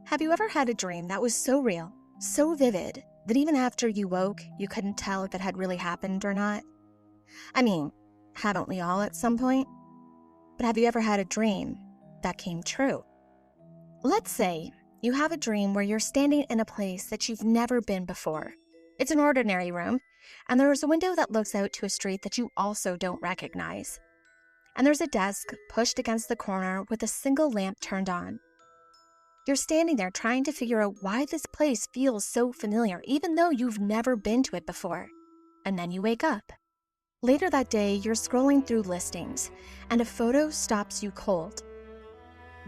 Have you ever had a dream that was so real, so vivid, that even after you woke, you couldn't tell if it had really happened or not? I mean, haven't we all at some point? But have you ever had a dream that came true? Let's say you have a dream where you're standing in a place that you've never been before. It's an ordinary room, and there is a window that looks out to a street that you also don't recognize. And there's a desk pushed against the corner with a single lamp turned on. You're standing there trying to figure out why this place feels so familiar, even though you've never been to it before. And then you wake up. Later that day, you're scrolling through listings, and a photo stops you cold.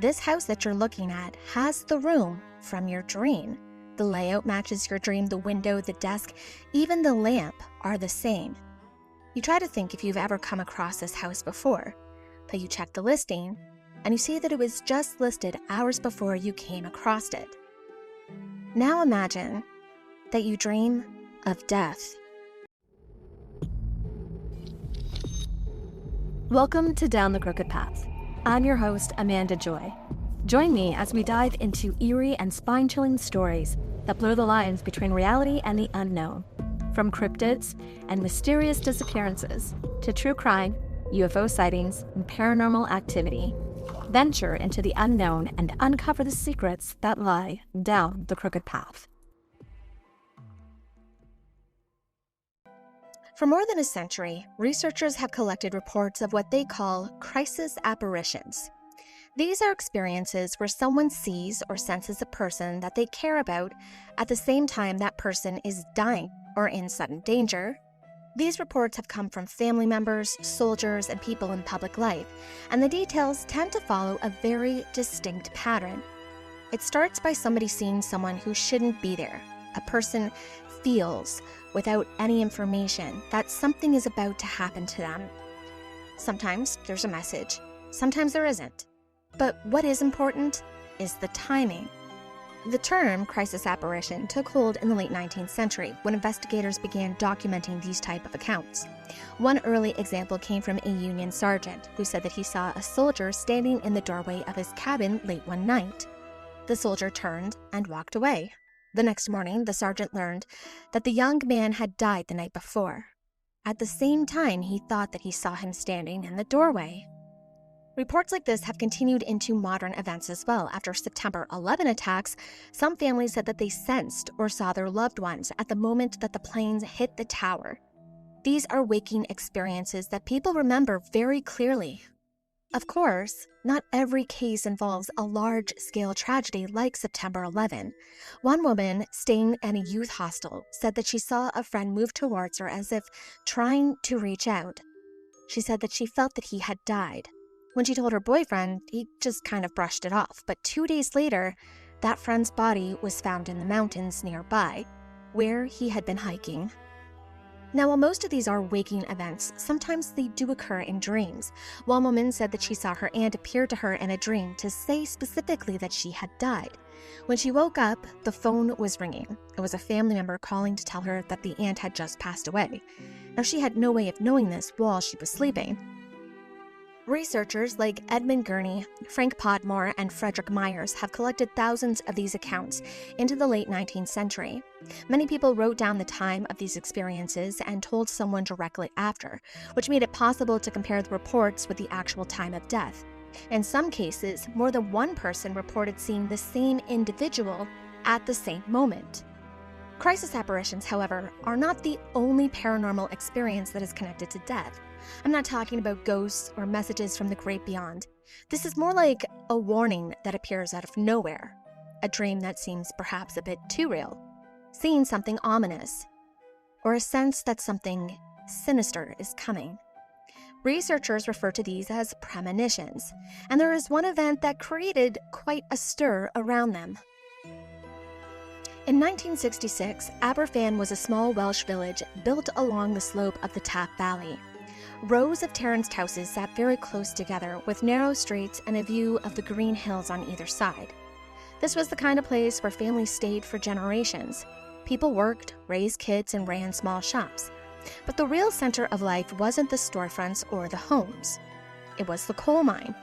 This house that you're looking at has the room from your dream. The layout matches your dream, the window, the desk, even the lamp are the same. You try to think if you've ever come across this house before, but you check the listing, and you see that it was just listed hours before you came across it. Now imagine that you dream of death. Welcome to Down the Crooked Path. I'm your host, Amanda Joy. Join me as we dive into eerie and spine-chilling stories that blur the lines between reality and the unknown. From cryptids and mysterious disappearances to true crime, UFO sightings, and paranormal activity. Venture into the unknown and uncover the secrets that lie down the crooked path. For more than a century, researchers have collected reports of what they call crisis apparitions. These are experiences where someone sees or senses a person that they care about at the same time that person is dying or in sudden danger. These reports have come from family members, soldiers, and people in public life, and the details tend to follow a very distinct pattern. It starts by somebody seeing someone who shouldn't be there. A person feels, without any information, that something is about to happen to them. Sometimes there's a message, sometimes there isn't. But what is important is the timing. The term crisis apparition took hold in the late 19th century when investigators began documenting these type of accounts. One early example came from a Union sergeant who said that he saw a soldier standing in the doorway of his cabin late one night. The soldier turned and walked away. The next morning, the sergeant learned that the young man had died the night before. At the same time, he thought that he saw him standing in the doorway. Reports like this have continued into modern events as well. After September 11 attacks, some families said that they sensed or saw their loved ones at the moment that the planes hit the tower. These are waking experiences that people remember very clearly. Of course, not every case involves a large-scale tragedy like September 11. One woman staying in a youth hostel said that she saw a friend move towards her as if trying to reach out. She said that she felt that he had died. When she told her boyfriend, he just kind of brushed it off. But 2 days later, that friend's body was found in the mountains nearby, where he had been hiking. Now, while most of these are waking events, sometimes they do occur in dreams. One woman said that she saw her aunt appear to her in a dream to say specifically that she had died. When she woke up, the phone was ringing. It was a family member calling to tell her that the aunt had just passed away. Now, she had no way of knowing this while she was sleeping. Researchers like Edmund Gurney, Frank Podmore, and Frederick Myers have collected thousands of these accounts into the late 19th century. Many people wrote down the time of these experiences and told someone directly after, which made it possible to compare the reports with the actual time of death. In some cases, more than one person reported seeing the same individual at the same moment. Crisis apparitions, however, are not the only paranormal experience that is connected to death. I'm not talking about ghosts or messages from the great beyond. This is more like a warning that appears out of nowhere, a dream that seems perhaps a bit too real, seeing something ominous, or a sense that something sinister is coming. Researchers refer to these as premonitions, and there is one event that created quite a stir around them. In 1966, Aberfan was a small Welsh village built along the slope of the Taff Valley. Rows of terraced houses sat very close together with narrow streets and a view of the green hills on either side. This was the kind of place where families stayed for generations. People worked, raised kids, and ran small shops. But the real center of life wasn't the storefronts or the homes. It was the coal mine.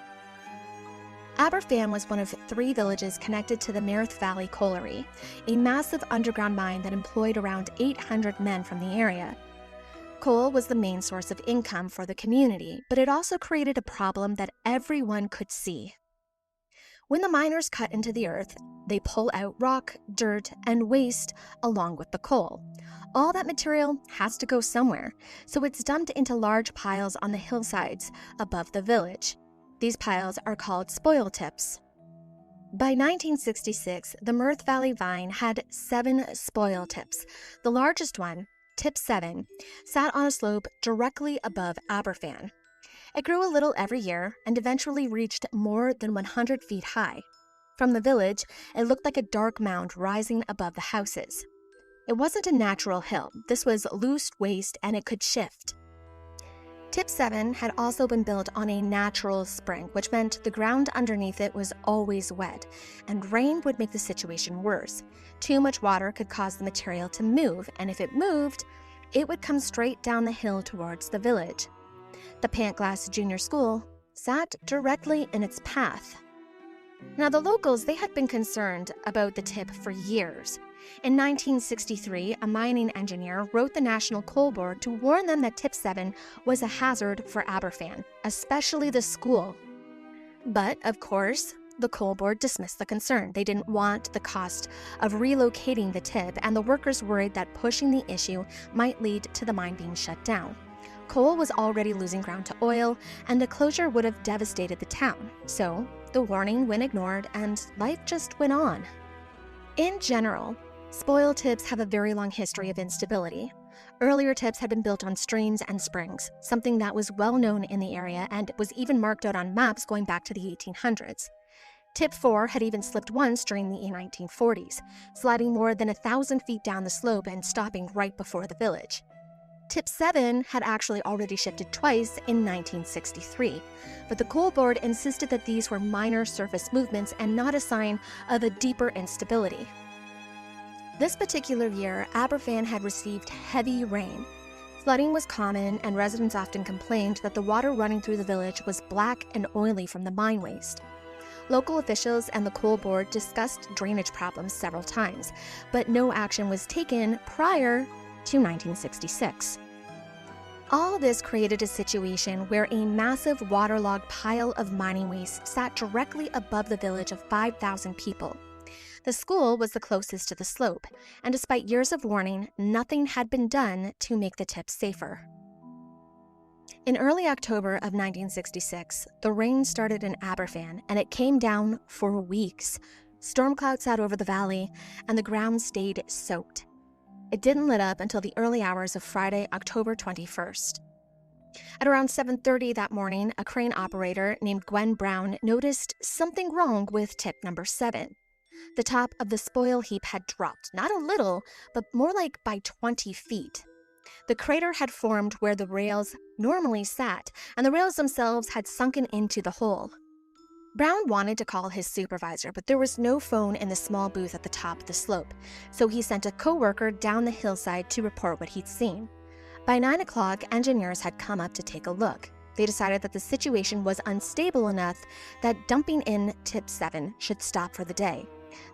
Aberfan was one of 3 villages connected to the Mearth Valley Colliery, a massive underground mine that employed around 800 men from the area. Coal was the main source of income for the community, but it also created a problem that everyone could see. When the miners cut into the earth, they pull out rock, dirt, and waste along with the coal. All that material has to go somewhere, so it's dumped into large piles on the hillsides above the village. These piles are called spoil tips. By 1966, the Mearth Valley Vine had 7 spoil tips. The largest one, Tip 7, sat on a slope directly above Aberfan. It grew a little every year and eventually reached more than 100 feet high. From the village, it looked like a dark mound rising above the houses. It wasn't a natural hill. This was loose waste and it could shift. Tip 7 had also been built on a natural spring, which meant the ground underneath it was always wet, and rain would make the situation worse. Too much water could cause the material to move, and if it moved, it would come straight down the hill towards the village. The Pantglass Junior School sat directly in its path. Now, the locals, they had been concerned about the tip for years. In 1963, a mining engineer wrote the National Coal Board to warn them that Tip 7 was a hazard for Aberfan, especially the school. But, of course, the Coal Board dismissed the concern. They didn't want the cost of relocating the tip, and the workers worried that pushing the issue might lead to the mine being shut down. Coal was already losing ground to oil, and a closure would have devastated the town. So, the warning went ignored, and life just went on. In general, spoil tips have a very long history of instability. Earlier tips had been built on streams and springs, something that was well known in the area and was even marked out on maps going back to the 1800s. Tip 4 had even slipped once during the 1940s, sliding more than 1,000 feet down the slope and stopping right before the village. Tip 7 had actually already shifted twice in 1963, but the Coal Board insisted that these were minor surface movements and not a sign of a deeper instability. This particular year, Aberfan had received heavy rain. Flooding was common, and residents often complained that the water running through the village was black and oily from the mine waste. Local officials and the Coal Board discussed drainage problems several times, but no action was taken prior to 1966. All this created a situation where a massive waterlogged pile of mining waste sat directly above the village of 5,000 people. The school was the closest to the slope, and despite years of warning, nothing had been done to make the tip safer. In early October of 1966, the rain started in Aberfan, and it came down for weeks. Storm clouds sat over the valley, and the ground stayed soaked. It didn't let up until the early hours of Friday, October 21st. At around 7:30 that morning, a crane operator named Gwen Brown noticed something wrong with tip number 7. The top of the spoil heap had dropped, not a little, but more like by 20 feet. The crater had formed where the rails normally sat, and the rails themselves had sunken into the hole. Brown wanted to call his supervisor, but there was no phone in the small booth at the top of the slope, so he sent a co-worker down the hillside to report what he'd seen. By 9 o'clock, engineers had come up to take a look. They decided that the situation was unstable enough that dumping in tip 7 should stop for the day.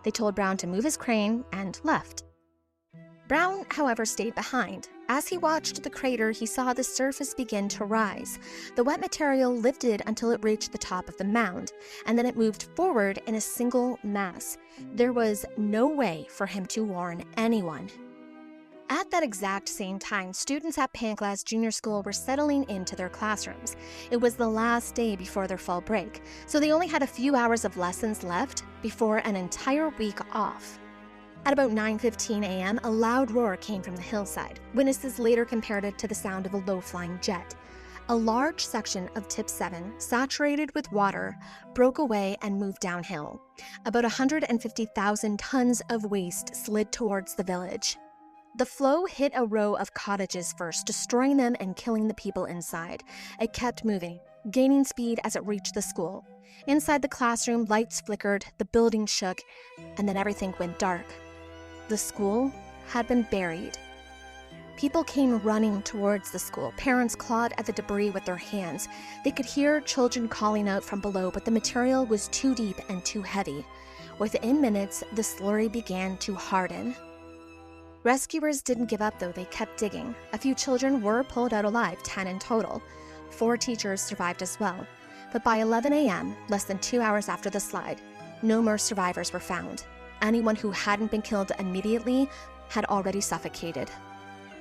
They told Brown to move his crane and left. Brown, however, stayed behind. As he watched the crater, he saw the surface begin to rise. The wet material lifted until it reached the top of the mound, and then it moved forward in a single mass. There was no way for him to warn anyone. At that exact same time, students at Pantglass Junior School were settling into their classrooms. It was the last day before their fall break, so they only had a few hours of lessons left before an entire week off. At about 9:15 a.m., a loud roar came from the hillside. Witnesses later compared it to the sound of a low-flying jet. A large section of tip 7, saturated with water, broke away and moved downhill. About 150,000 tons of waste slid towards the village. The flow hit a row of cottages first, destroying them and killing the people inside. It kept moving, gaining speed as it reached the school. Inside the classroom, lights flickered, the building shook, and then everything went dark. The school had been buried. People came running towards the school. Parents clawed at the debris with their hands. They could hear children calling out from below, but the material was too deep and too heavy. Within minutes, the slurry began to harden. Rescuers didn't give up, though. They kept digging. A few children were pulled out alive, 10 in total. 4 teachers survived as well. But by 11 a.m., less than 2 hours after the slide, no more survivors were found. Anyone who hadn't been killed immediately had already suffocated.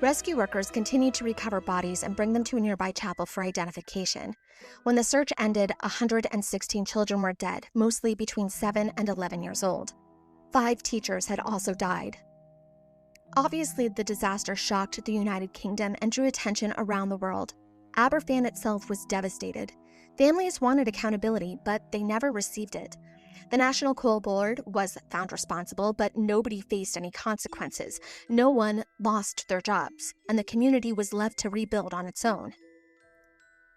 Rescue workers continued to recover bodies and bring them to a nearby chapel for identification. When the search ended, 116 children were dead, mostly between 7 and 11 years old. 5 teachers had also died. Obviously, the disaster shocked the United Kingdom and drew attention around the world. Aberfan itself was devastated. Families wanted accountability, but they never received it. The National Coal Board was found responsible, but nobody faced any consequences. No one lost their jobs, and the community was left to rebuild on its own.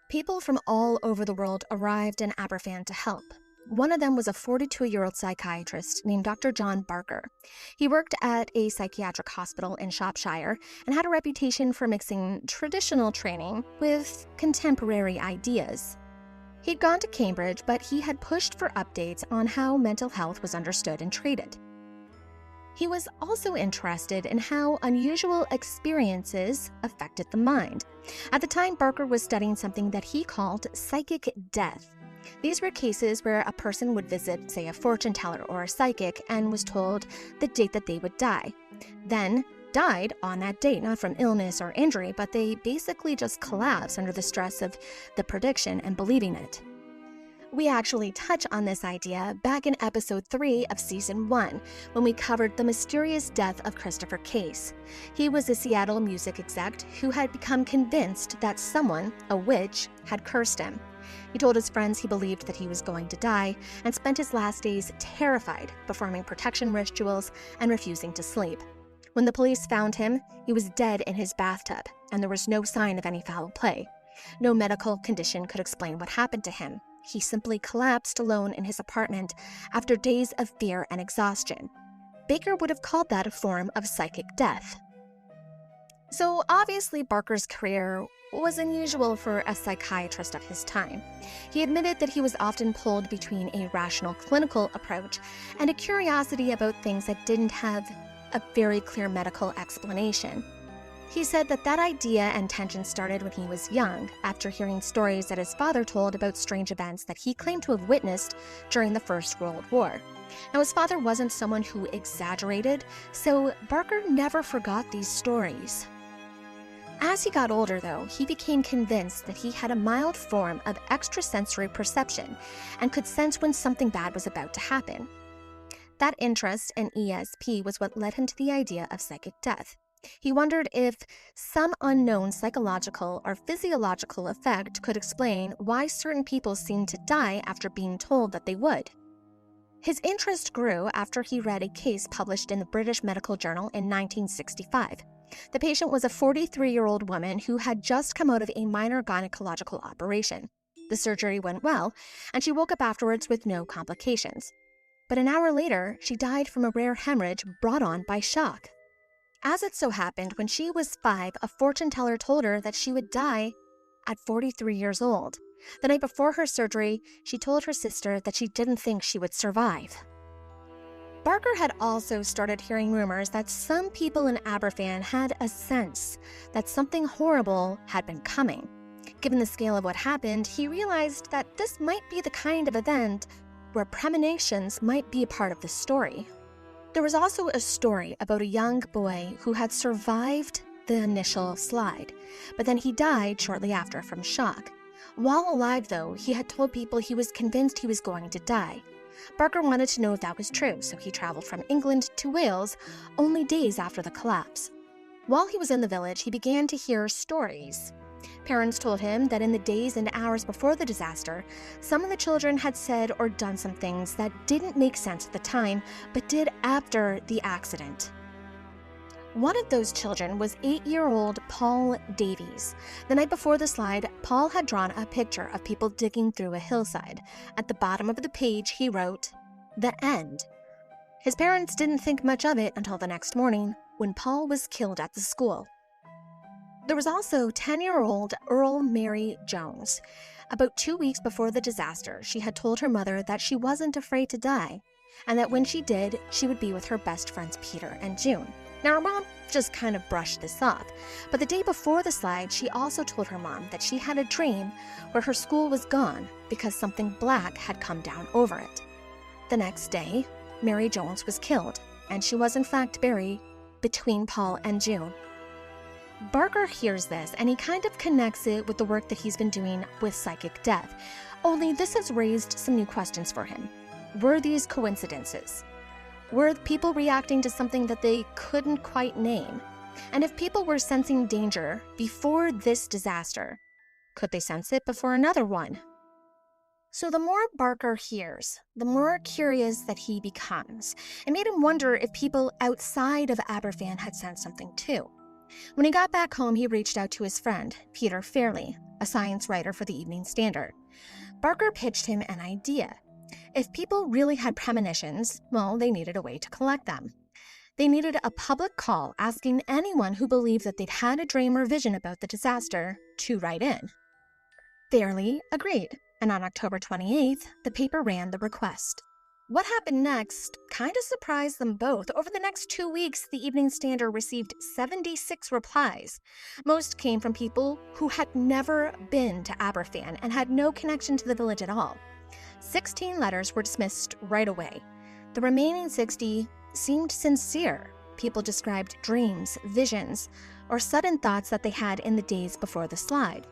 People from all over the world arrived in Aberfan to help. One of them was a 42-year-old psychiatrist named Dr. John Barker. He worked at a psychiatric hospital in Shropshire and had a reputation for mixing traditional training with contemporary ideas. He'd gone to Cambridge, but he had pushed for updates on how mental health was understood and treated. He was also interested in how unusual experiences affected the mind. At the time, Barker was studying something that he called psychic death. These were cases where a person would visit, say, a fortune teller or a psychic and was told the date that they would die. Then died on that date, not from illness or injury, but they basically just collapsed under the stress of the prediction and believing it. We actually touch on this idea back in episode 3 of season 1, when we covered the mysterious death of Christopher Case. He was a Seattle music exec who had become convinced that someone, a witch, had cursed him. He told his friends he believed that he was going to die and spent his last days terrified, performing protection rituals and refusing to sleep. When the police found him, he was dead in his bathtub, and there was no sign of any foul play. No medical condition could explain what happened to him. He simply collapsed alone in his apartment after days of fear and exhaustion. Baker would have called that a form of psychic death. So obviously Barker's career was unusual for a psychiatrist of his time. He admitted that he was often pulled between a rational clinical approach and a curiosity about things that didn't have a very clear medical explanation. He said that idea and tension started when he was young, after hearing stories that his father told about strange events that he claimed to have witnessed during the First World War. Now, his father wasn't someone who exaggerated, so Barker never forgot these stories. As he got older, though, he became convinced that he had a mild form of extrasensory perception and could sense when something bad was about to happen. That interest in ESP was what led him to the idea of psychic death. He wondered if some unknown psychological or physiological effect could explain why certain people seemed to die after being told that they would. His interest grew after he read a case published in the British Medical Journal in 1965. The patient was a 43-year-old woman who had just come out of a minor gynecological operation. The surgery went well, and she woke up afterwards with no complications. But an hour later, she died from a rare hemorrhage brought on by shock. As it so happened, when she was 5, a fortune teller told her that she would die at 43 years old. The night before her surgery, she told her sister that she didn't think she would survive. Barker had also started hearing rumors that some people in Aberfan had a sense that something horrible had been coming. Given the scale of what happened, he realized that this might be the kind of event where premonitions might be a part of the story. There was also a story about a young boy who had survived the initial slide, but then he died shortly after from shock. While alive, though, he had told people he was convinced he was going to die. Barker wanted to know if that was true, so he traveled from England to Wales only days after the collapse. While he was in the village, he began to hear stories. Parents told him that in the days and hours before the disaster, some of the children had said or done some things that didn't make sense at the time, but did after the accident. One of those children was 8-year-old Paul Davies. The night before the slide, Paul had drawn a picture of people digging through a hillside. At the bottom of the page, he wrote, "The end." His parents didn't think much of it until the next morning, when Paul was killed at the school. There was also 10-year-old Earl Mary Jones. About 2 weeks before the disaster, she had told her mother that she wasn't afraid to die, and that when she did, she would be with her best friends Peter and June. Now, her mom just kind of brushed this off, but the day before the slide, she also told her mom that she had a dream where her school was gone because something black had come down over it. The next day, Mary Jones was killed, and she was in fact buried between Paul and June. Barker hears this, and he kind of connects it with the work that he's been doing with psychic death, only this has raised some new questions for him. Were these coincidences? Were people reacting to something that they couldn't quite name? And if people were sensing danger before this disaster, could they sense it before another one? So the more Barker hears, the more curious that he becomes. It made him wonder if people outside of Aberfan had sensed something too. When he got back home, he reached out to his friend, Peter Fairley, a science writer for the Evening Standard. Barker pitched him an idea. If people really had premonitions, well, they needed a way to collect them. They needed a public call asking anyone who believed that they'd had a dream or vision about the disaster to write in. Fairley agreed, and on October 28th, the paper ran the request. What happened next kind of surprised them both. Over the next 2 weeks, the Evening Standard received 76 replies. Most came from people who had never been to Aberfan and had no connection to the village at all. 16 letters were dismissed right away. The remaining 60 seemed sincere. People described dreams, visions, or sudden thoughts that they had in the days before the slide.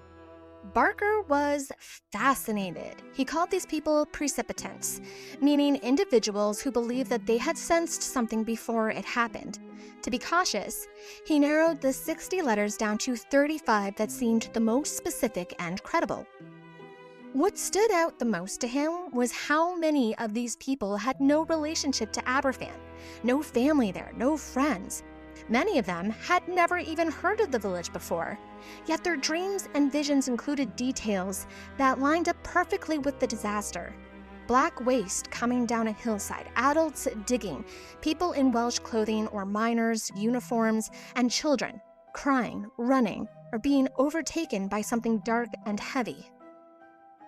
Barker was fascinated. He called these people precipitants, meaning individuals who believed that they had sensed something before it happened. To be cautious, he narrowed the 60 letters down to 35 that seemed the most specific and credible. What stood out the most to him was how many of these people had no relationship to Aberfan, no family there, no friends. Many of them had never even heard of the village before, yet their dreams and visions included details that lined up perfectly with the disaster. Black waste coming down a hillside, adults digging, people in Welsh clothing or miners' uniforms, and children crying, running, or being overtaken by something dark and heavy.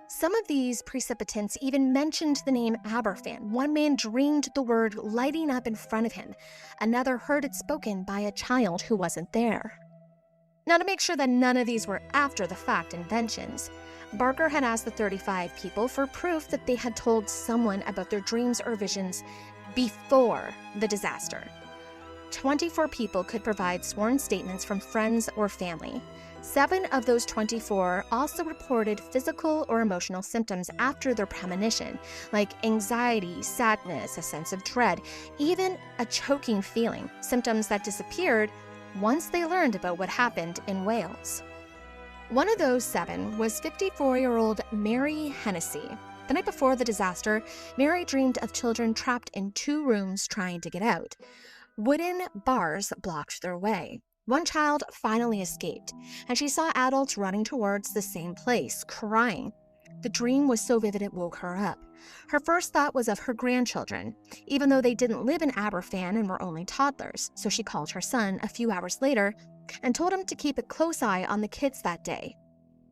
Some of these precipitants even mentioned the name Aberfan. One man dreamed the word lighting up in front of him. Another heard it spoken by a child who wasn't there. Now, to make sure that none of these were after-the-fact inventions, Barker had asked the 35 people for proof that they had told someone about their dreams or visions before the disaster. 24 people could provide sworn statements from friends or family. 7 of those 24 also reported physical or emotional symptoms after their premonition, like anxiety, sadness, a sense of dread, even a choking feeling, symptoms that disappeared once they learned about what happened in Wales. One of those 7 was 54-year-old Mary Hennessy. The night before the disaster, Mary dreamed of children trapped in 2 rooms trying to get out. Wooden bars blocked their way. One child finally escaped, and she saw adults running towards the same place, crying. The dream was so vivid it woke her up. Her first thought was of her grandchildren, even though they didn't live in Aberfan and were only toddlers, so she called her son a few hours later and told him to keep a close eye on the kids that day.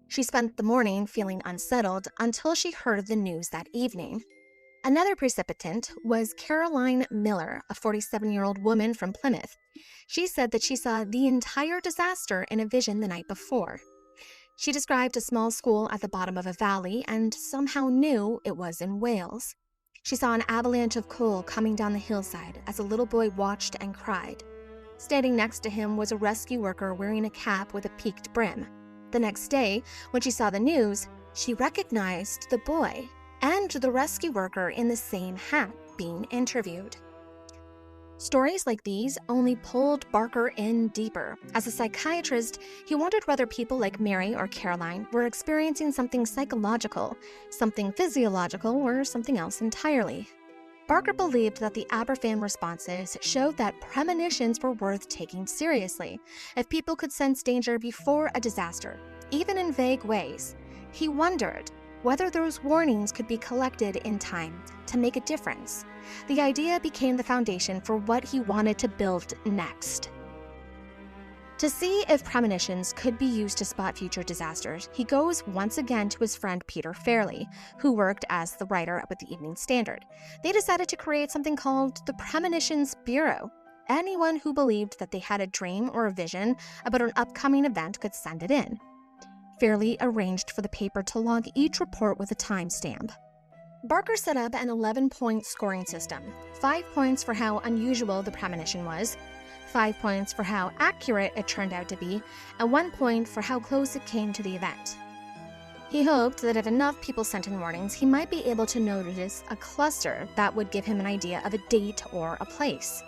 She spent the morning feeling unsettled until she heard the news that evening. Another precipitant was Caroline Miller, a 47-year-old woman from Plymouth. She said that she saw the entire disaster in a vision the night before. She described a small school at the bottom of a valley and somehow knew it was in Wales. She saw an avalanche of coal coming down the hillside as a little boy watched and cried. Standing next to him was a rescue worker wearing a cap with a peaked brim. The next day, when she saw the news, she recognized the boy and the rescue worker in the same hat being interviewed. Stories like these only pulled Barker in deeper. As a psychiatrist, he wondered whether people like Mary or Caroline were experiencing something psychological, something physiological, or something else entirely. Barker believed that the Aberfan responses showed that premonitions were worth taking seriously. If people could sense danger before a disaster, even in vague ways, he wondered whether those warnings could be collected in time to make a difference. The idea became the foundation for what he wanted to build next. To see if premonitions could be used to spot future disasters, he goes once again to his friend Peter Fairley, who worked as the writer with the Evening Standard. They decided to create something called the Premonitions Bureau. Anyone who believed that they had a dream or a vision about an upcoming event could send it in. Fairley arranged for the paper to log each report with a timestamp. Barker set up an 11-point scoring system, 5 points for how unusual the premonition was, 5 points for how accurate it turned out to be, and 1 point for how close it came to the event. He hoped that if enough people sent in warnings, he might be able to notice a cluster that would give him an idea of a date or a place.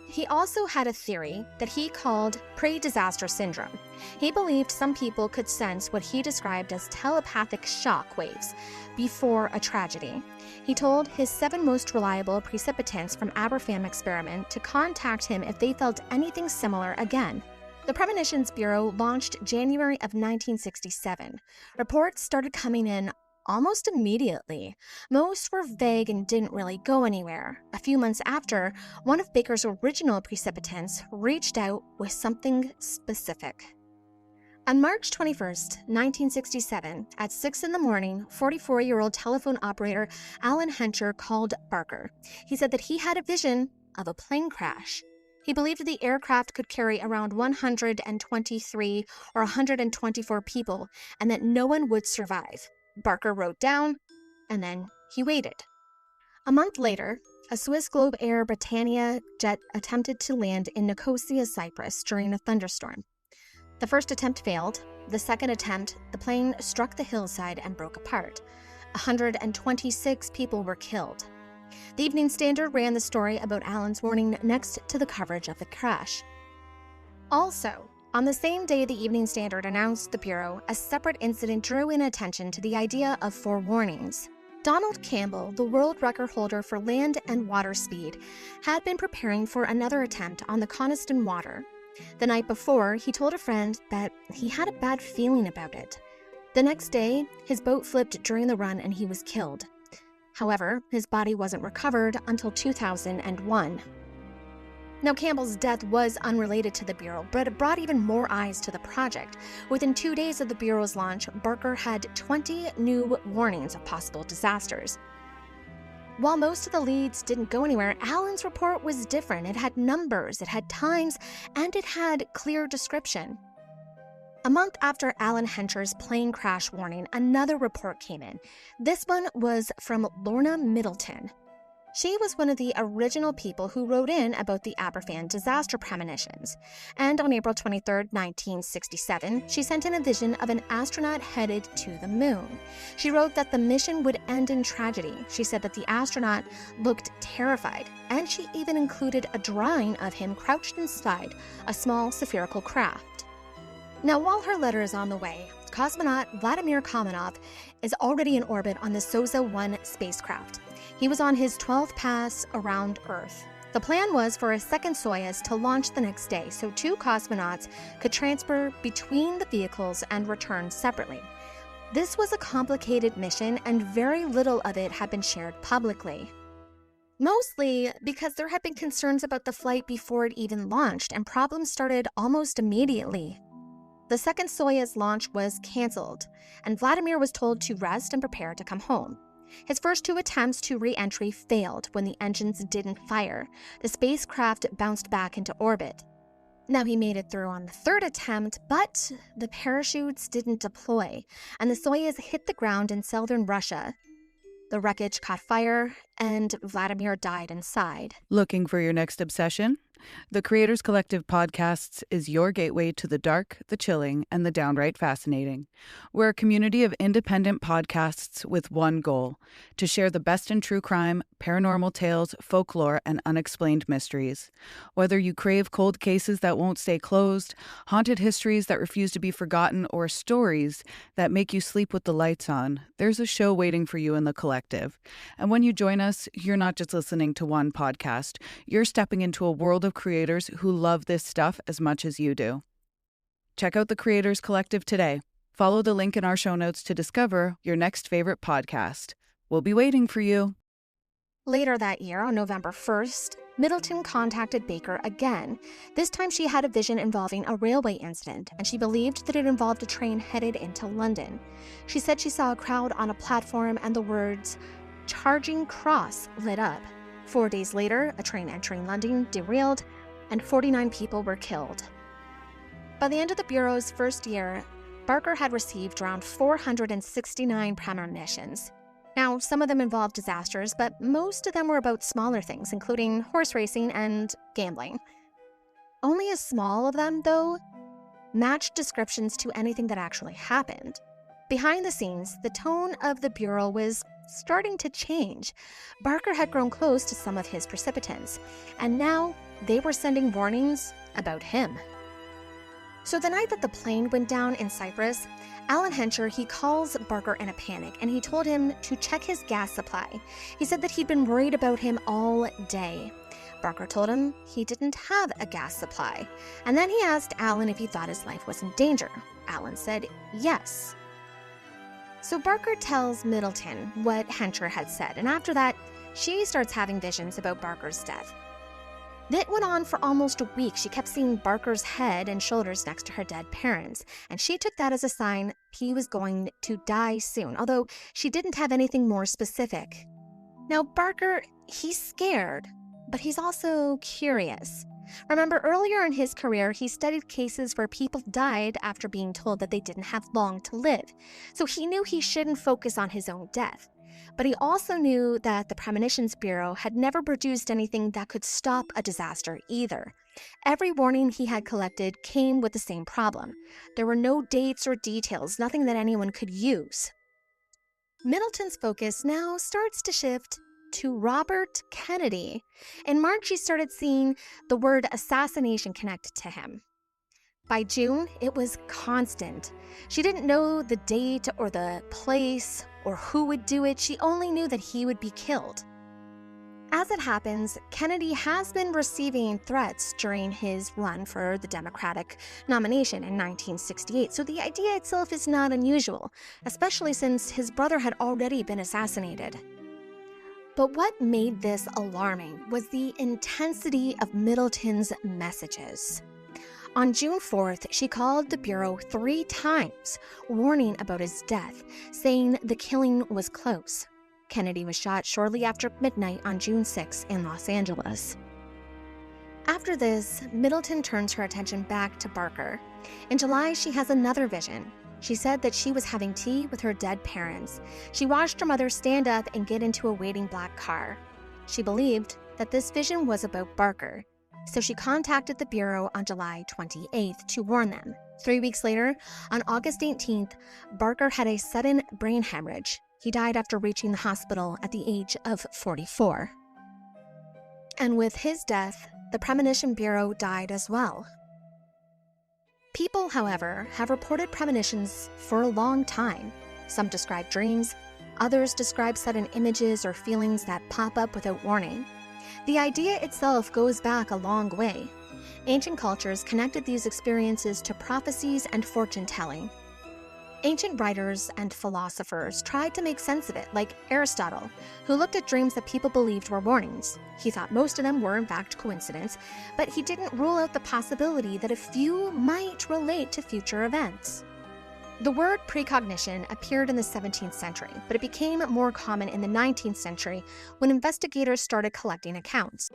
He also had a theory that he called pre-disaster syndrome. He believed some people could sense what he described as telepathic shock waves before a tragedy. He told his 7 most reliable precipitants from Aberfan experiment to contact him if they felt anything similar again. The Premonitions Bureau launched January of 1967. Reports started coming in almost immediately. Most were vague and didn't really go anywhere. A few months after, one of Baker's original precipitants reached out with something specific. On March 21st, 1967, at 6 in the morning, 44-year-old telephone operator Alan Hencher called Barker. He said that he had a vision of a plane crash. He believed the aircraft could carry around 123 or 124 people and that no one would survive. Barker wrote down, and then he waited. A month later, a Swiss Globe Air Britannia jet attempted to land in Nicosia, Cyprus during a thunderstorm. The first attempt failed. The second attempt, the plane struck the hillside and broke apart. 126 people were killed. The Evening Standard ran the story about Alan's warning next to the coverage of the crash. Also, on the same day the Evening Standard announced the Bureau, a separate incident drew in attention to the idea of forewarnings. Donald Campbell, the world record holder for land and water speed, had been preparing for another attempt on the Coniston Water. The night before, he told a friend that he had a bad feeling about it. The next day, his boat flipped during the run and he was killed. However, his body wasn't recovered until 2001. Now, Campbell's death was unrelated to the Bureau, but it brought even more eyes to the project. Within 2 days of the Bureau's launch, Barker had 20 new warnings of possible disasters. While most of the leads didn't go anywhere, Alan's report was different. It had numbers, it had times, and it had clear description. A month after Alan Hencher's plane crash warning, another report came in. This one was from Lorna Middleton. She was one of the original people who wrote in about the Aberfan disaster premonitions. And on April 23, 1967, she sent in a vision of an astronaut headed to the moon. She wrote that the mission would end in tragedy. She said that the astronaut looked terrified, and she even included a drawing of him crouched inside a small spherical craft. Now, while her letter is on the way, cosmonaut Vladimir Kamenov is already in orbit on the Soyuz-1 spacecraft. He was on his 12th pass around Earth. The plan was for a second Soyuz to launch the next day so 2 cosmonauts could transfer between the vehicles and return separately. This was a complicated mission, and very little of it had been shared publicly. Mostly because there had been concerns about the flight before it even launched, and problems started almost immediately. The second Soyuz launch was canceled, and Vladimir was told to rest and prepare to come home. His first 2 attempts to re-entry failed when the engines didn't fire. The spacecraft bounced back into orbit. Now, he made it through on the 3rd attempt, but the parachutes didn't deploy, and the Soyuz hit the ground in southern Russia. The wreckage caught fire, and Vladimir died inside. Looking for your next obsession? The Creators Collective Podcasts is your gateway to the dark, the chilling, and the downright fascinating. We're a community of independent podcasts with one goal: to share the best in true crime, paranormal tales, folklore, and unexplained mysteries. Whether you crave cold cases that won't stay closed, haunted histories that refuse to be forgotten, or stories that make you sleep with the lights on, there's a show waiting for you in the collective. And when you join us, you're not just listening to one podcast. You're stepping into a world of creators who love this stuff as much as you do. Check out the Creators Collective today. Follow the link in our show notes to discover your next favorite podcast. We'll be waiting for you. Later that year, on November 1st, Middleton contacted Baker again. This time she had a vision involving a railway incident, and she believed that it involved a train headed into London. She said she saw a crowd on a platform and the words, "Charging Cross," lit up. 4 days later, a train entering London derailed, and 49 people were killed. By the end of the Bureau's first year, Barker had received around 469 premonitions. Now, some of them involved disasters, but most of them were about smaller things, including horse racing and gambling. Only a small of them, though, matched descriptions to anything that actually happened. Behind the scenes, the tone of the Bureau was starting to change. Barker had grown close to some of his precipitants, and now they were sending warnings about him. So the night that the plane went down in Cyprus, Alan Hencher, he calls Barker in a panic, and he told him to check his gas supply. He said that he'd been worried about him all day. Barker told him he didn't have a gas supply, and then he asked Alan if he thought his life was in danger. Alan said yes. So Barker tells Middleton what Hencher had said, and after that, she starts having visions about Barker's death. That went on for almost a week. She kept seeing Barker's head and shoulders next to her dead parents, and she took that as a sign he was going to die soon, although she didn't have anything more specific. Now, Barker, he's scared, but he's also curious. Remember, earlier in his career, he studied cases where people died after being told that they didn't have long to live, so he knew he shouldn't focus on his own death. But he also knew that the Premonitions Bureau had never produced anything that could stop a disaster either. Every warning he had collected came with the same problem. There were no dates or details, nothing that anyone could use. Middleton's focus now starts to shift to Robert Kennedy. In March, she started seeing the word assassination connected to him. By June, it was constant. She didn't know the date or the place or who would do it. She only knew that he would be killed. As it happens, Kennedy has been receiving threats during his run for the Democratic nomination in 1968, so the idea itself is not unusual, especially since his brother had already been assassinated. But what made this alarming was the intensity of Middleton's messages. On June 4th, she called the Bureau 3 times, warning about his death, saying the killing was close. Kennedy was shot shortly after midnight on June 6 in Los Angeles. After this, Middleton turns her attention back to Barker. In July, she has another vision. She said that she was having tea with her dead parents. She watched her mother stand up and get into a waiting black car. She believed that this vision was about Barker, so she contacted the Bureau on July 28th to warn them. 3 weeks later, on August 18th, Barker had a sudden brain hemorrhage. He died after reaching the hospital at the age of 44. And with his death, the Premonition Bureau died as well. People, however, have reported premonitions for a long time. Some describe dreams, others describe sudden images or feelings that pop up without warning. The idea itself goes back a long way. Ancient cultures connected these experiences to prophecies and fortune-telling. Ancient writers and philosophers tried to make sense of it, like Aristotle, who looked at dreams that people believed were warnings. He thought most of them were in fact coincidence, but he didn't rule out the possibility that a few might relate to future events. The word precognition appeared in the 17th century, but it became more common in the 19th century when investigators started collecting accounts.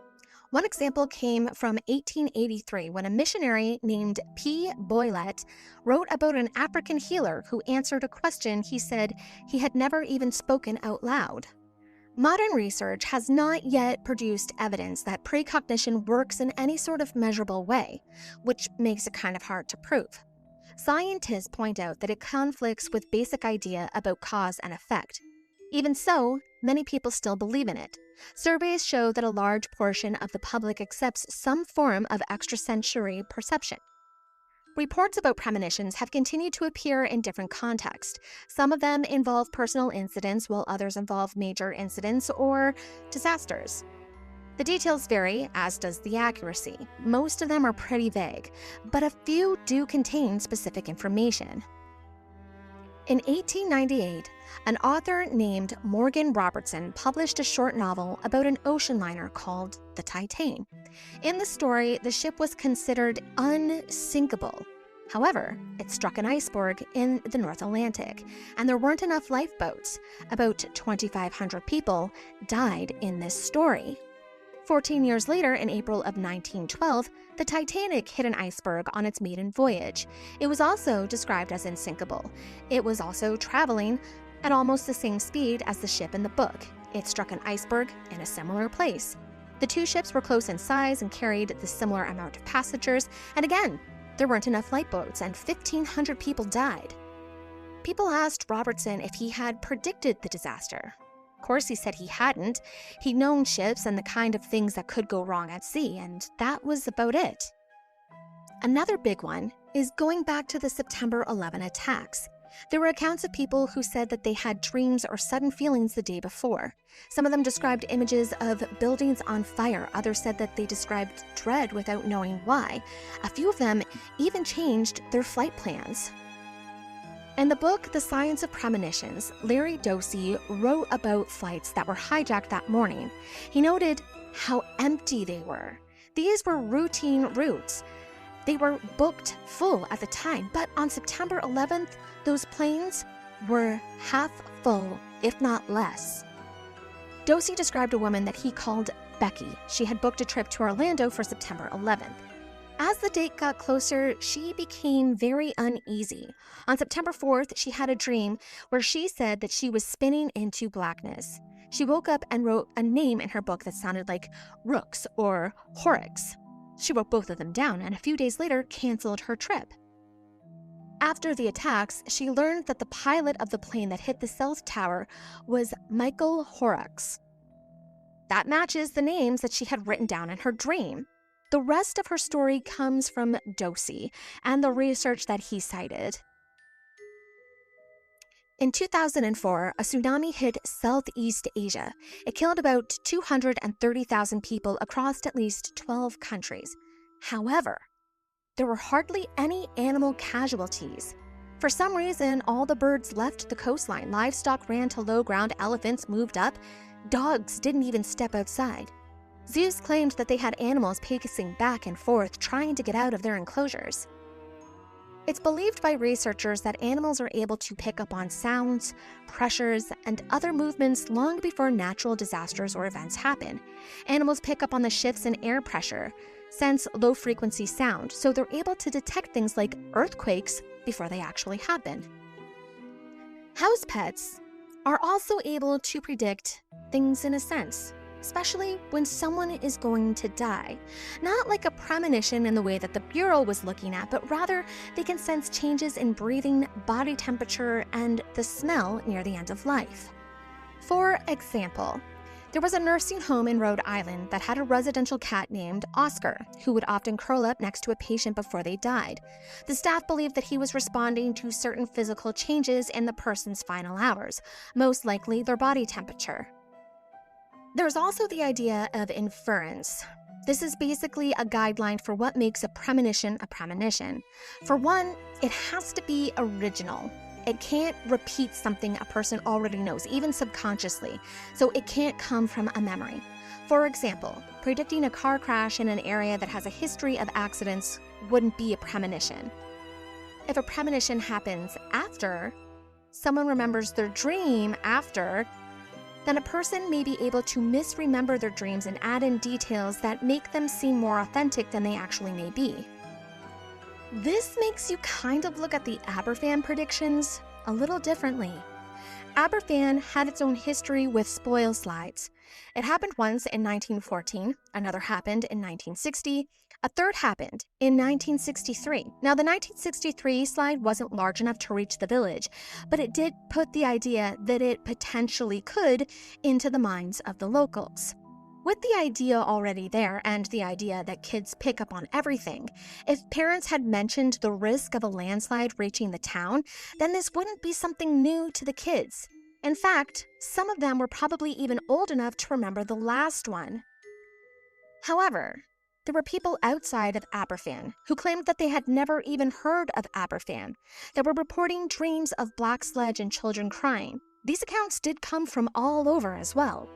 One example came from 1883 when a missionary named P. Boylett wrote about an African healer who answered a question he said he had never even spoken out loud. Modern research has not yet produced evidence that precognition works in any sort of measurable way, which makes it kind of hard to prove. Scientists point out that it conflicts with basic idea about cause and effect. Even so, many people still believe in it. Surveys show that a large portion of the public accepts some form of extrasensory perception. Reports about premonitions have continued to appear in different contexts. Some of them involve personal incidents, while others involve major incidents or disasters. The details vary, as does the accuracy. Most of them are pretty vague, but a few do contain specific information. In 1898, an author named Morgan Robertson published a short novel about an ocean liner called the Titan. In the story, the ship was considered unsinkable. However, it struck an iceberg in the North Atlantic, and there weren't enough lifeboats. About 2,500 people died in this story. 14 years later, in April of 1912, the Titanic hit an iceberg on its maiden voyage. It was also described as unsinkable. It was also traveling at almost the same speed as the ship in the book. It struck an iceberg in a similar place. The two ships were close in size and carried the similar amount of passengers, and again, there weren't enough lifeboats and 1,500 people died. People asked Robertson if he had predicted the disaster. Of course, he said he hadn't. He'd known ships and the kind of things that could go wrong at sea, and that was about it. Another big one is going back to the September 11 attacks. There were accounts of people who said that they had dreams or sudden feelings the day before. Some of them described images of buildings on fire. Others said that they described dread without knowing why. A few of them even changed their flight plans. In the book, The Science of Premonitions, Larry Dossey wrote about flights that were hijacked that morning. He noted how empty they were. These were routine routes. They were booked full at the time, but on September 11th, those planes were half full, if not less. Dossey described a woman that he called Becky. She had booked a trip to Orlando for September 11th. As the date got closer, she became very uneasy. On September 4th, she had a dream where she said that she was spinning into blackness. She woke up and wrote a name in her book that sounded like Rooks or Horrocks. She wrote both of them down and a few days later canceled her trip. After the attacks, she learned that the pilot of the plane that hit the South Tower was Michael Horrocks. That matches the names that she had written down in her dream. The rest of her story comes from Dossey and the research that he cited. In 2004, a tsunami hit Southeast Asia. It killed about 230,000 people across at least 12 countries. However, there were hardly any animal casualties. For some reason, all the birds left the coastline. Livestock ran to low ground, elephants moved up, dogs didn't even step outside. Zoos claimed that they had animals pacing back and forth, trying to get out of their enclosures. It's believed by researchers that animals are able to pick up on sounds, pressures, and other movements long before natural disasters or events happen. Animals pick up on the shifts in air pressure, sense low-frequency sound, so they're able to detect things like earthquakes before they actually happen. House pets are also able to predict things in a sense, especially when someone is going to die. Not like a premonition in the way that the Bureau was looking at, but rather they can sense changes in breathing, body temperature, and the smell near the end of life. For example, there was a nursing home in Rhode Island that had a residential cat named Oscar, who would often curl up next to a patient before they died. The staff believed that he was responding to certain physical changes in the person's final hours, most likely their body temperature. There's also the idea of inference. This is basically a guideline for what makes a premonition a premonition. For one, it has to be original. It can't repeat something a person already knows, even subconsciously, so it can't come from a memory. For example, predicting a car crash in an area that has a history of accidents wouldn't be a premonition. If a premonition happens after, someone remembers their dream after, then a person may be able to misremember their dreams and add in details that make them seem more authentic than they actually may be. This makes you kind of look at the Aberfan predictions a little differently. Aberfan had its own history with spoil slides. It happened once in 1914, another happened in 1960, a third happened in 1963. Now, the 1963 slide wasn't large enough to reach the village, but it did put the idea that it potentially could into the minds of the locals. With the idea already there and the idea that kids pick up on everything, if parents had mentioned the risk of a landslide reaching the town, then this wouldn't be something new to the kids. In fact, some of them were probably even old enough to remember the last one. However, there were people outside of Aberfan who claimed that they had never even heard of Aberfan, that were reporting dreams of blackledge and children crying. These accounts did come from all over as well.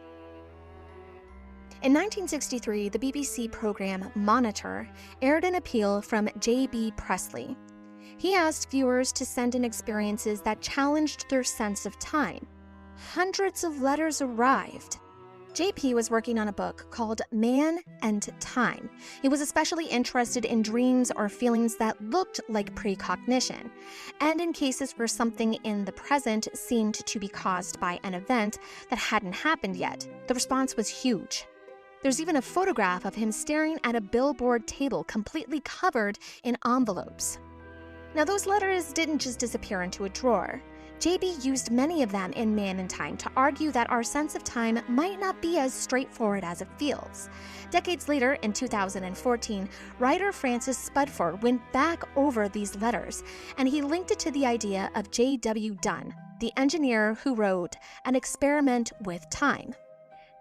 In 1963, the BBC program Monitor aired an appeal from J.B. Presley. He asked viewers to send in experiences that challenged their sense of time. Hundreds of letters arrived. JP was working on a book called Man and Time. He was especially interested in dreams or feelings that looked like precognition, and in cases where something in the present seemed to be caused by an event that hadn't happened yet. The response was huge. There's even a photograph of him staring at a billboard table completely covered in envelopes. Now, those letters didn't just disappear into a drawer. JB used many of them in Man and Time to argue that our sense of time might not be as straightforward as it feels. Decades later, in 2014, writer Francis Spudford went back over these letters, and he linked it to the idea of J.W. Dunn, the engineer who wrote An Experiment with Time.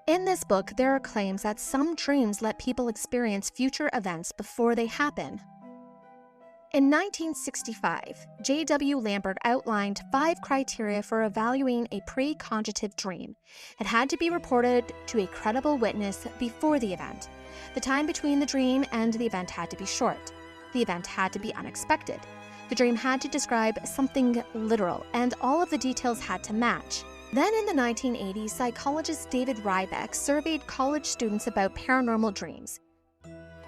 In this book, there are claims that some dreams let people experience future events before they happen. In 1965, J.W. Lambert outlined 5 criteria for evaluating a precognitive dream. It had to be reported to a credible witness before the event. The time between the dream and the event had to be short. The event had to be unexpected. The dream had to describe something literal, and all of the details had to match. Then in the 1980s, psychologist David Ryback surveyed college students about paranormal dreams.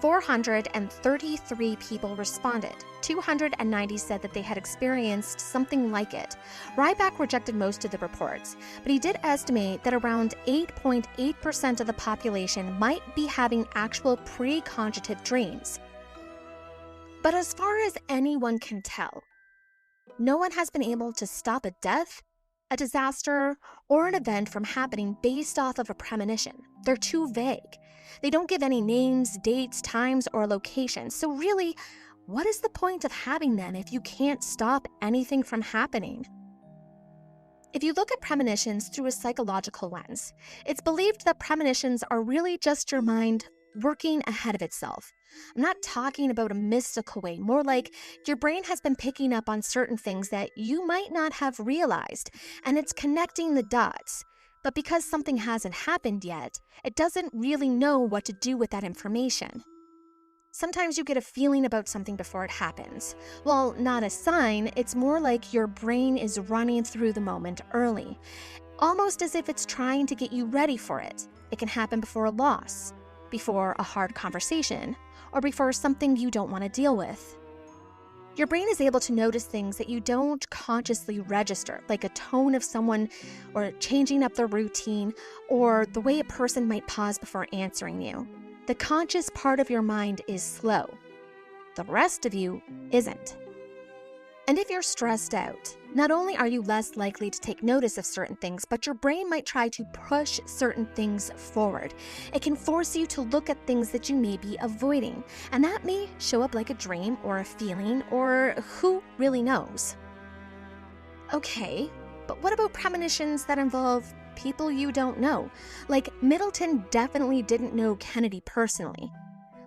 433 people responded. 290 said that they had experienced something like it. Ryback rejected most of the reports, but he did estimate that around 8.8% of the population might be having actual precognitive dreams. But as far as anyone can tell, no one has been able to stop a death, a disaster, or an event from happening based off of a premonition. They're too vague. They don't give any names, dates, times, or locations. So really, what is the point of having them if you can't stop anything from happening? If you look at premonitions through a psychological lens, it's believed that premonitions are really just your mind working ahead of itself. I'm not talking about a mystical way, more like your brain has been picking up on certain things that you might not have realized, and it's connecting the dots. But because something hasn't happened yet, it doesn't really know what to do with that information. Sometimes you get a feeling about something before it happens. Well, not a sign, it's more like your brain is running through the moment early, almost as if it's trying to get you ready for it. It can happen before a loss, before a hard conversation, or before something you don't want to deal with. Your brain is able to notice things that you don't consciously register, like a tone of someone, or changing up their routine, or the way a person might pause before answering you. The conscious part of your mind is slow. The rest of you isn't. And if you're stressed out, not only are you less likely to take notice of certain things, but your brain might try to push certain things forward. It can force you to look at things that you may be avoiding, and that may show up like a dream or a feeling, or who really knows. Okay, but what about premonitions that involve people you don't know? Like Middleton definitely didn't know Kennedy personally.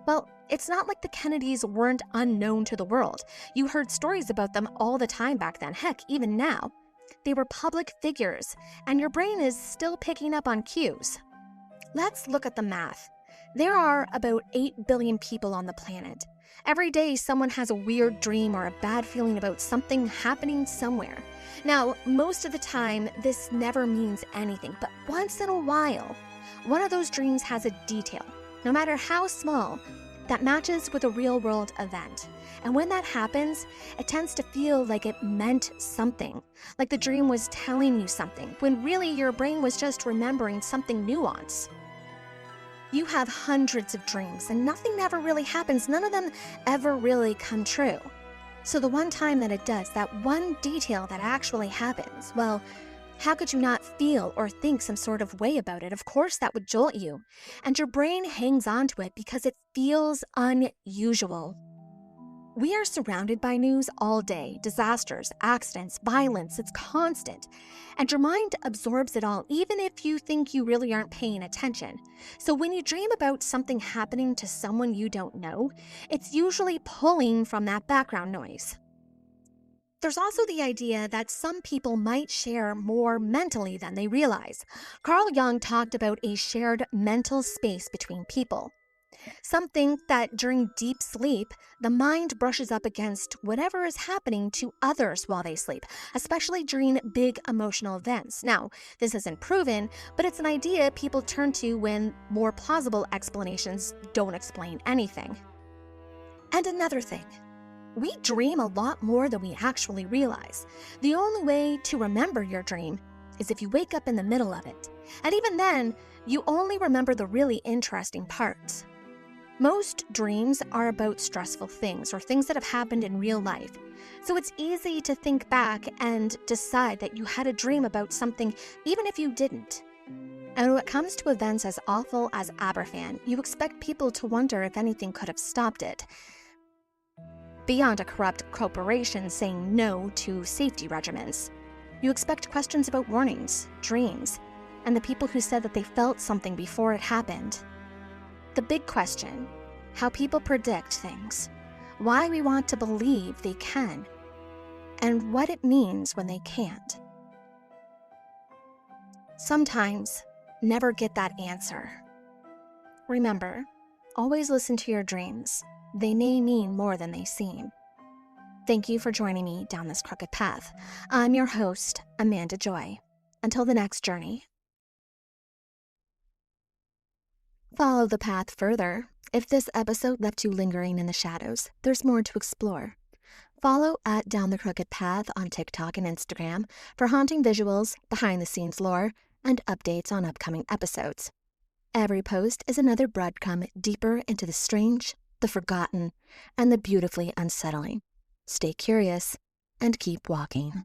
Well, it's not like the Kennedys weren't unknown to the world. You heard stories about them all the time back then, heck, even now. They were public figures, and your brain is still picking up on cues. Let's look at the math. There are about 8 billion people on the planet. Every day, someone has a weird dream or a bad feeling about something happening somewhere. Now, most of the time, this never means anything, but once in a while, one of those dreams has a detail, no matter how small, that matches with a real-world event. And when that happens, it tends to feel like it meant something, like the dream was telling you something, when really your brain was just remembering something nuanced. You have hundreds of dreams, and nothing ever really happens. None of them ever really come true. So the one time that it does, that one detail that actually happens, well, how could you not feel or think some sort of way about it? Of course, that would jolt you. And your brain hangs on to it because it feels unusual. We are surrounded by news all day, disasters, accidents, violence, it's constant. And your mind absorbs it all, even if you think you really aren't paying attention. So when you dream about something happening to someone you don't know, it's usually pulling from that background noise. There's also the idea that some people might share more mentally than they realize. Carl Jung talked about a shared mental space between people. Some think that during deep sleep, the mind brushes up against whatever is happening to others while they sleep, especially during big emotional events. Now, this isn't proven, but it's an idea people turn to when more plausible explanations don't explain anything. And another thing, we dream a lot more than we actually realize. The only way to remember your dream is if you wake up in the middle of it. And even then, you only remember the really interesting parts. Most dreams are about stressful things or things that have happened in real life. So it's easy to think back and decide that you had a dream about something even if you didn't. And when it comes to events as awful as Aberfan, you expect people to wonder if anything could have stopped it. Beyond a corrupt corporation saying no to safety regimens, you expect questions about warnings, dreams, and the people who said that they felt something before it happened. The big question, how people predict things, why we want to believe they can, and what it means when they can't. Sometimes, never get that answer. Remember, always listen to your dreams. They may mean more than they seem. Thank you for joining me down this crooked path. I'm your host, Amanda Joy. Until the next journey. Follow the path further. If this episode left you lingering in the shadows, there's more to explore. Follow at Down the Crooked Path on TikTok and Instagram for haunting visuals, behind-the-scenes lore, and updates on upcoming episodes. Every post is another breadcrumb deeper into the strange, the forgotten, and the beautifully unsettling. Stay curious and keep walking.